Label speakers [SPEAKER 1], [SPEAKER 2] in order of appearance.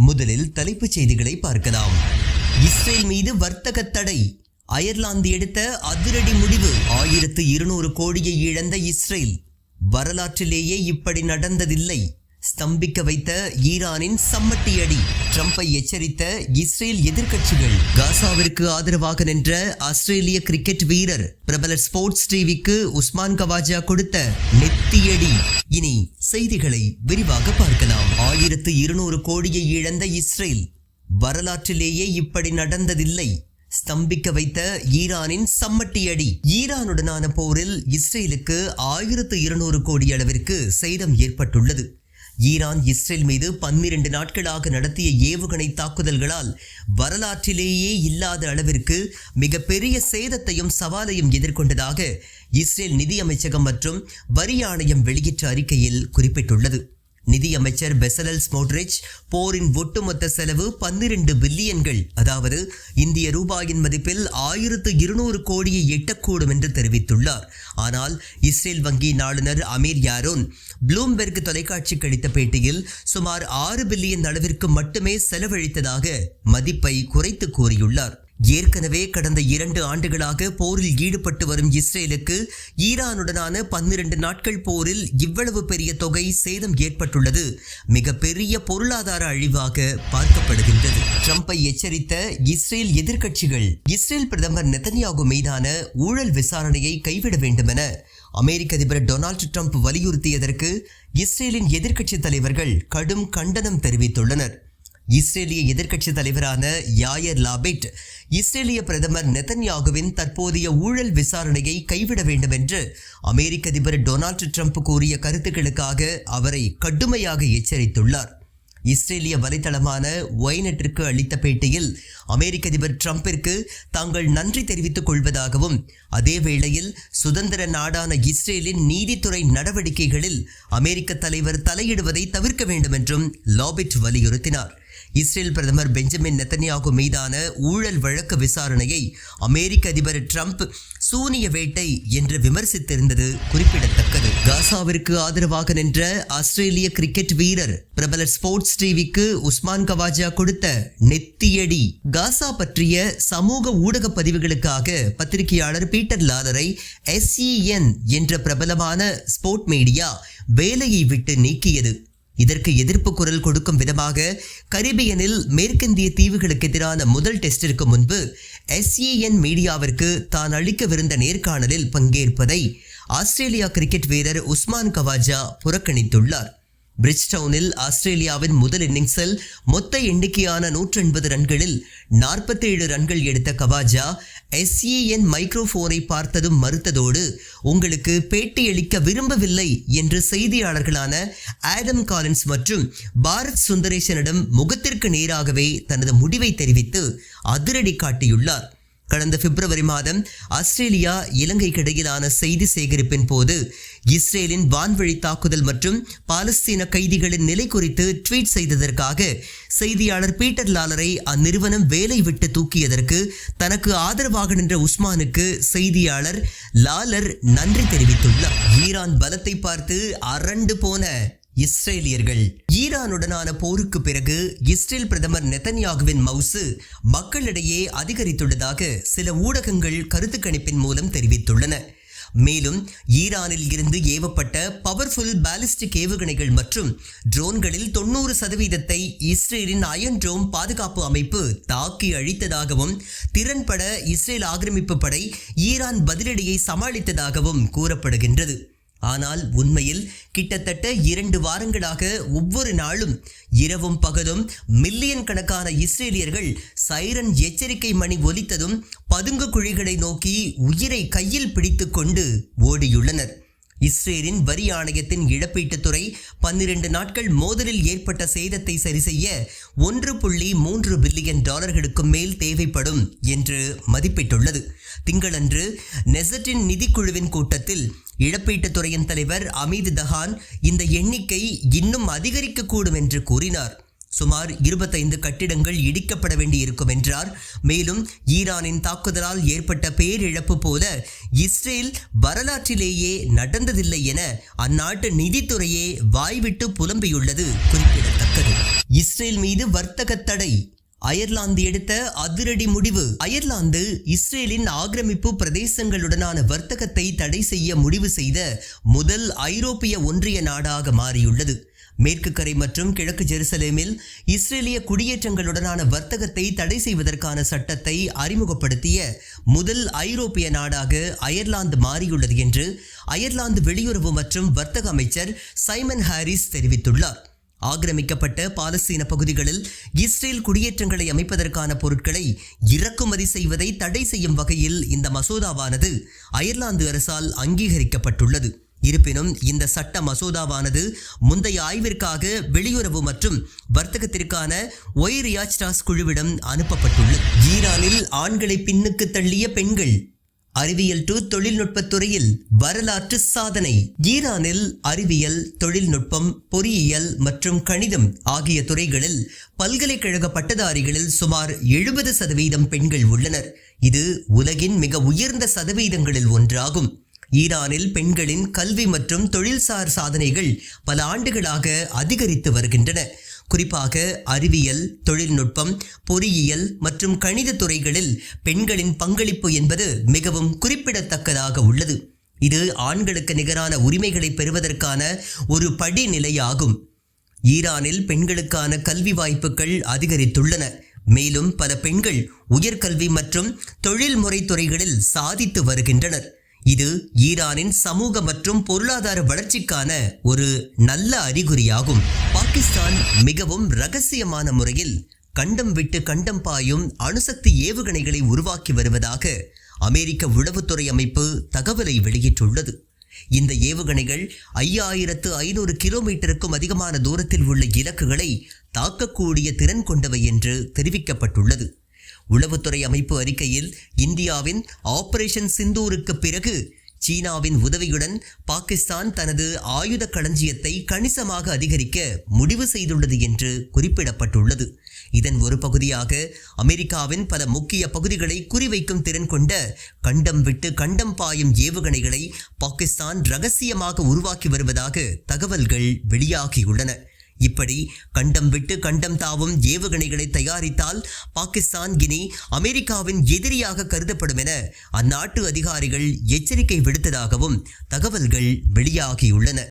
[SPEAKER 1] முதலில் தலைப்புச் செய்திகளை பார்க்கலாம். இஸ்ரேல் மீது வர்த்தக தடை. அயர்லாந்து எடுத்த அதிரடி முடிவு. 1200 கோடியை இழந்த இஸ்ரேல். வரலாற்றிலேயே இப்படி நடந்ததில்லை. ஸ்தம்பிக்க வைத்த ஈரானின் சம்மட்டி அடி. ட்ரம்பை எச்சரித்த இஸ்ரேல் எதிர்க்கட்சிகள். காசாவிற்கு ஆதரவாக நின்ற ஆஸ்திரேலிய கிரிக்கெட் வீரர் பிரபல ஸ்போர்ட்ஸ் டிவிக்கு உஸ்மான் கவாஜா கொடுத்த நெத்தியடி. இனி செய்திகளை விரிவாக பார்க்கலாம். 1200 கோடியை இழந்த இஸ்ரேல். வரலாற்றிலேயே இப்படி நடந்ததில்லை. ஸ்தம்பிக்க வைத்த ஈரானின் சம்மட்டி அடி. ஈரானுடனான போரில் இஸ்ரேலுக்கு 1200 கோடி அளவிற்கு சேதம் ஏற்பட்டுள்ளது. ஈரான் இஸ்ரேல் மீது 12 நாட்களாக நடத்திய ஏவுகணை தாக்குதல்களால் வரலாற்றிலேயே இல்லாத அளவிற்கு மிகப்பெரிய சேதத்தையும் சவாலையும் எதிர்கொண்டதாக இஸ்ரேல் நிதி அமைச்சகம் மற்றும் வரி ஆணையம் வெளியிட்ட அறிக்கையில் குறிப்பிட்டுள்ளது. நிதியமைச்சர் பெசலல் ஸ்மோட்ரிச் போரின் ஒட்டுமொத்த செலவு 12 பில்லியன்கள், அதாவது இந்திய ரூபாயின் மதிப்பில் 1200 கோடியை எட்டக்கூடும் என்று தெரிவித்துள்ளார். ஆனால் இஸ்ரேல் வங்கியின் ஆளுநர் அமீர் யாரோன் ப்ளூம்பெர்க் தொலைக்காட்சிக்கு அளித்த பேட்டியில் சுமார் 6 பில்லியன் அளவிற்கு மட்டுமே செலவழித்ததாக மதிப்பை குறைத்து கூறியுள்ளார். ஏற்கனவே கடந்த 2 ஆண்டுகளாக போரில் ஈடுபட்டு வரும் இஸ்ரேலுக்கு ஈரானுடனான 12 நாட்கள் போரில் இவ்வளவு பெரிய தொகை சேதம் ஏற்பட்டுள்ளது மிகப்பெரிய பொருளாதார அழிவாக பார்க்கப்படுகின்றது. ட்ரம்பை எச்சரித்த இஸ்ரேல் எதிர்க்கட்சிகள். இஸ்ரேல் பிரதமர் நெதன்யாகு மீதான ஊழல் விசாரணையை கைவிட வேண்டும் என அமெரிக்க அதிபர் டொனால்டு ட்ரம்ப் வலியுறுத்தியதற்கு இஸ்ரேலின் எதிர்க்கட்சி தலைவர்கள் கடும் கண்டனம் தெரிவித்துள்ளனர். இஸ்ரேலிய எதிர்க்கட்சி தலைவரான யாயர் லாபிட் இஸ்ரேலிய பிரதமர் நெதன்யாகுவின் தற்போதைய ஊழல் விசாரணையை கைவிட வேண்டும் என்று அமெரிக்க அதிபர் டொனால்டு ட்ரம்ப் கூறிய கருத்துக்களுக்காக அவரை கடுமையாக எச்சரித்துள்ளார். இஸ்ரேலிய வலைத்தளமான ஒய்நெட்டிற்கு அளித்த பேட்டியில் அமெரிக்க அதிபர் ட்ரம்பிற்கு தாங்கள் நன்றி தெரிவித்துக் கொள்வதாகவும், அதே வேளையில் சுதந்திர நாடான இஸ்ரேலின் நீதித்துறை நடவடிக்கைகளில் அமெரிக்க தலைவர் தலையிடுவதை தவிர்க்க வேண்டும் என்றும் லாபிட் வலியுறுத்தினார். இஸ்ரேல் பிரதமர் பெஞ்சமின் நெதன்யாகு மீதான ஊழல் வழக்கு விசாரணையை அமெரிக்க அதிபர் ட்ரம்ப் சூனிய வேட்டை என்று விமர்சித்திருந்தது குறிப்பிடத்தக்கது. காசாவிற்கு ஆதரவாக நின்ற ஆஸ்திரேலிய கிரிக்கெட் வீரர் பிரபல ஸ்போர்ட்ஸ் டிவிக்கு உஸ்மான் கவாஜா கொடுத்த நெத்தியடி. காசா பற்றிய சமூக ஊடக பதிவுகளுக்காக பத்திரிகையாளர் பீட்டர் லாலரை SEN என்ற பிரபலமான ஸ்போர்ட் மீடியா வேலையை விட்டு நீக்கியது. இதற்கு எதிர்ப்பு குரல் கொடுக்கும் விதமாக கரிபியனில் மேற்கிந்திய தீவுகளுக்கு எதிரான முதல் டெஸ்டிற்கு முன்பு SEN மீடியாவிற்கு தான் அளிக்கவிருந்த நேர்காணலில் பங்கேற்பதை ஆஸ்திரேலியா கிரிக்கெட் வீரர் உஸ்மான் கவாஜா புறக்கணித்துள்ளார். பிரிட்ஜ்டவுனில் ஆஸ்திரேலியாவின் முதல் இன்னிங்ஸில் மொத்த எண்ணிக்கையான 180 ரன்களில் 47 ரன்கள் எடுத்த கவாஜா SEN மைக்ரோஃபோனை பார்த்ததும் மறுத்ததோடு உங்களுக்கு பேட்டியளிக்க விரும்பவில்லை என்று செய்தியாளர்களான ஆடம் காலின்ஸ் மற்றும் பாரத் சுந்தரேசனிடம் முகத்திற்கு நேராகவே தனது முடிவை தெரிவித்து அதிரடி காட்டியுள்ளார். கடந்த பிப்ரவரி மாதம் ஆஸ்திரேலியா இலங்கைக்கு இடையிலான செய்தி சேகரிப்பின் போது இஸ்ரேலின் வான்வழி தாக்குதல் மற்றும் பாலஸ்தீன கைதிகளின் நிலை குறித்து ட்வீட் செய்ததற்காக செய்தியாளர் பீட்டர் லாலரை அந்நிறுவனம் வேலை விட்டு தூக்கியதற்கு தனக்கு ஆதரவாக நின்ற உஸ்மானுக்கு செய்தியாளர் லாலர் நன்றி தெரிவித்துள்ளார். ஈரான் பலத்தை பார்த்து அரண்டு போன இஸ்ரேலியர்கள். ஈரானுடனான போருக்கு பிறகு இஸ்ரேல் பிரதமர் நெதன்யாகுவின் மவுசு மக்களிடையே அதிகரித்துள்ளதாக சில ஊடகங்கள் கருத்து கணிப்பின் மூலம் தெரிவித்துள்ளன. மேலும் ஈரானில் இருந்து ஏவப்பட்ட பவர்ஃபுல் பாலிஸ்டிக் ஏவுகணைகள் மற்றும் ட்ரோன்களில் 90% இஸ்ரேலின் அயன் டோம் பாதுகாப்பு அமைப்பு தாக்கி அழித்ததாகவும், திறன்பட இஸ்ரேல் ஆக்கிரமிப்பு படை ஈரான் பதிலடியை சமாளித்ததாகவும் கூறப்படுகின்றது. ஆனால் உண்மையில் கிட்டத்தட்ட 2 வாரங்களாக ஒவ்வொரு நாளும் இரவும் பகலும் மில்லியன் கணக்கான இஸ்ரேலியர்கள் சைரன் எச்சரிக்கை மணி ஒலித்ததும் பதுங்கு குழிகளை நோக்கி உயிரை கையில் பிடித்து கொண்டு ஓடியுள்ளனர். இஸ்ரேலின் வரி ஆணையத்தின் இழப்பீட்டுத் துறை 12 நாட்கள் மோதலில் ஏற்பட்ட சேதத்தை சரிசெய்ய $1.3 பில்லியன் மேல் தேவைப்படும் என்று மதிப்பிட்டுள்ளது. திங்களன்று நெசட்டின் நிதிக்குழுவின் கூட்டத்தில் இழப்பீட்டுத் துறையின் தலைவர் அமீத் தஹான் இந்த எண்ணிக்கை இன்னும் அதிகரிக்கக்கூடும் என்று கூறினார். சுமார் 25 கட்டிடங்கள் இடிக்கப்பட வேண்டியிருக்கும் என்றார். மேலும் ஈரானின் தாக்குதலால் ஏற்பட்ட பேரிழப்பு போல இஸ்ரேல் வரலாற்றிலேயே நடந்ததில்லை என அந்நாட்டு நிதித்துறையே வாய்விட்டு புலம்பியுள்ளது குறிப்பிடத்தக்கது. இஸ்ரேல் மீது வர்த்தக தடை, அயர்லாந்து எடுத்த அதிரடி முடிவு. அயர்லாந்து இஸ்ரேலின் ஆக்கிரமிப்பு பிரதேசங்களுடனான வர்த்தகத்தை தடை செய்ய முடிவு செய்த முதல் ஐரோப்பிய ஒன்றிய நாடாக மாறியுள்ளது. மேற்கு கரை மற்றும் கிழக்கு ஜெருசலேமில் இஸ்ரேலிய குடியேற்றங்களுடனான வர்த்தகத்தை தடை செய்வதற்கான சட்டத்தை அறிமுகப்படுத்திய முதல் ஐரோப்பிய நாடாக அயர்லாந்து மாறியுள்ளது என்று அயர்லாந்து வெளியுறவு மற்றும் வர்த்தக அமைச்சர் சைமன் ஹாரிஸ் தெரிவித்துள்ளார். ஆக்கிரமிக்கப்பட்ட பாலஸ்தீன பகுதிகளில் இஸ்ரேல் குடியேற்றங்களை அமைப்பதற்கான பொருட்களை இறக்குமதி செய்வதை தடை செய்யும் வகையில் இந்த மசோதாவானது அயர்லாந்து அரசால் அங்கீகரிக்கப்பட்டுள்ளது. இருப்பினும் இந்த சட்ட மசோதாவானது முந்தைய ஆய்விற்காக வெளியுறவு மற்றும் வர்த்தகத்திற்கான ஒய்ரியாச்டாஸ் குழுவிடம் அனுப்பப்பட்டுள்ளது. ஈரானில் ஆண்களை பின்னுக்கு தள்ளிய பெண்கள், அறிவியல் டு தொழில்நுட்பத்துறையில் வரலாற்று சாதனை. ஈரானில் அறிவியல், தொழில்நுட்பம், பொறியியல் மற்றும் கணிதம் ஆகிய துறைகளில் பல்கலைக்கழக பட்டதாரிகளில் சுமார் 70% பெண்கள் உள்ளனர். இது உலகின் மிக உயர்ந்த சதவீதங்களில் ஒன்றாகும். ஈரானில் பெண்களின் கல்வி மற்றும் தொழில்சார் சாதனைகள் பல ஆண்டுகளாக அதிகரித்து வருகின்றன. குறிப்பாக அறிவியல், தொழில்நுட்பம், பொறியியல் மற்றும் கணித துறைகளில் பெண்களின் பங்களிப்பு என்பது மிகவும் குறிப்பிடத்தக்கதாக உள்ளது. இது ஆண்களுக்கு நிகரான உரிமைகளை பெறுவதற்கான ஒரு படிநிலையாகும். ஈரானில் பெண்களுக்கான கல்வி வாய்ப்புகள் அதிகரித்துள்ளன. மேலும் பல பெண்கள் உயர்கல்வி மற்றும் தொழில்முறை துறைகளில் சாதித்து வருகின்றனர். இது ஈரானின் சமூக மற்றும் பொருளாதார வளர்ச்சிக்கான ஒரு நல்ல அறிகுறியாகும். பாகிஸ்தான் மிகவும் இரகசியமான முறையில் கண்டம் விட்டு கண்டம் பாயும் அணுசக்தி ஏவுகணைகளை உருவாக்கி வருவதாக அமெரிக்க உளவுத்துறை அமைப்பு தகவலை வெளியிட்டுள்ளது. இந்த ஏவுகணைகள் 5500 கிலோமீட்டருக்கும் அதிகமான தூரத்தில் உள்ள இலக்குகளை தாக்கக்கூடிய திறன் கொண்டவை என்று தெரிவிக்கப்பட்டுள்ளது. உளவுத்துறை அமைப்பு அறிக்கையில் இந்தியாவின் ஆபரேஷன் சிந்தூருக்கு பிறகு சீனாவின் உதவியுடன் பாகிஸ்தான் தனது ஆயுத களஞ்சியத்தை கணிசமாக அதிகரிக்க முடிவு செய்துள்ளது என்று குறிப்பிடப்பட்டுள்ளது. இதன் ஒரு பகுதியாக அமெரிக்காவின் பல முக்கிய பகுதிகளை குறிவைக்கும் திறன் கொண்ட கண்டம் விட்டு கண்டம் பாயும் ஏவுகணைகளை பாகிஸ்தான் இரகசியமாக உருவாக்கி வருவதாக தகவல்கள் வெளியாகியுள்ளன. இப்படி கண்டம் விட்டு கண்டம் தாவும் ஏவுகணைகளை தயாரித்தால் பாகிஸ்தான் இனி அமெரிக்காவின் எதிரியாக கருதப்படும் என அந்நாட்டு அதிகாரிகள் எச்சரிக்கை விடுத்ததாகவும் தகவல்கள் வெளியாகியுள்ளன.